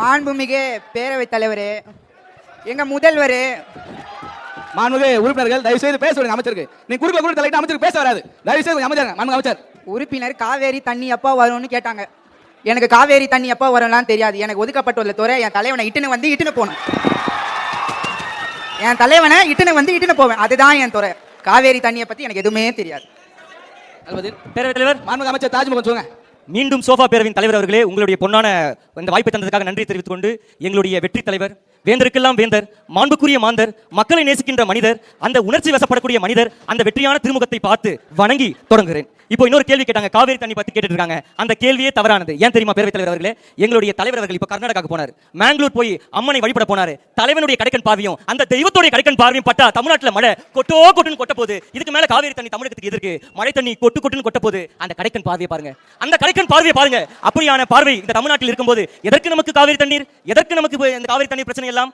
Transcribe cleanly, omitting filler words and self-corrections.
மாண்புமிகு பேரவைத் தலைவரே, எங்க முதல்வரே, மாண்புமிகு உறுப்பினர்கள் தயவு செய்து பேச விடுங்க அமைச்சருக்கு. நீ குறுக்க கூட தலையிட்டு அமைச்சருக்கு பேச வராது. தயவு செய்து அமைச்சர் மாண்புமிகு அமைச்சர். உறுப்பினர் காவேரி தண்ணி எப்போ வரும்னு கேட்டாங்க. எனக்கு காவேரி தண்ணி எப்போ வரும்லாம் தெரியாது. எனக்கு ஒதுக்கப்பட்டுள்ள துறை என் தலைவனை இட்டுன்னு போகணும். என் தலைவனை இட்டுன்னு போவேன். அதுதான் என் துறை. காவேரி தண்ணியை பத்தி எனக்கு எதுவுமே தெரியாது. பேரவைத் தலைவர் மாண்புமிகு அமைச்சர் தாஜ்மஹல் சொல்லுங்க. மீண்டும் சோஃபா பேரவையின் தலைவர் அவர்களே, உங்களுடைய பொன்னான இந்த வாய்ப்பை தந்ததுக்காக நன்றி தெரிவித்துக் கொண்டு, எங்களுடைய வெற்றி தலைவர், வேந்தருக்கெல்லாம் வேந்தர், மாண்புக்குரிய மாந்தர், மக்களை நேசிக்கின்ற மனிதர், அந்த உணர்ச்சி வசப்படக்கூடிய மனிதர், அந்த வெற்றியான திருமுகத்தை பார்த்து வணங்கி தொடங்குகிறேன். இப்போ இன்னொரு கேள்வி கேட்டாங்க, காவேரி தண்ணி பத்தி கேட்டுட்டு இருக்காங்க. அந்த கேள்வியே தவறானது. ஏன் தெரியுமா பேரவைத் தலைவர் அவர்களே? எங்களுடைய தலைவர் அவர்கள் இப்ப கர்நாடகாவுக்கு போனார், மேங்களூர் போய் அம்மனை வழிபட போனாரு. தலைவனுடைய கடைக்கன் பார்வையும் அந்த தெய்வத்துடைய கடைக்கன் பார்வையும் பட்டா தமிழ்நாட்டுல மழை கொட்டுன்னு கொட்ட போகுது. இதுக்கு மேல காவேரி தண்ணி தமிழகத்துக்கு எதிர்க்கு மழை தண்ணி கொட்டுன்னு கொட்ட போகுது. அந்த கடைக்கன் பார்வையை பாருங்க, அந்த கடைக்கன் பார்வையை பாருங்க. அப்படியான பார்வை இந்த தமிழ்நாட்டில் இருக்கும்போது எதற்கு நமக்கு காவேரி தண்ணீர், எதற்கு நமக்கு இந்த காவேரி தண்ணீர் பிரச்சனை எல்லாம்?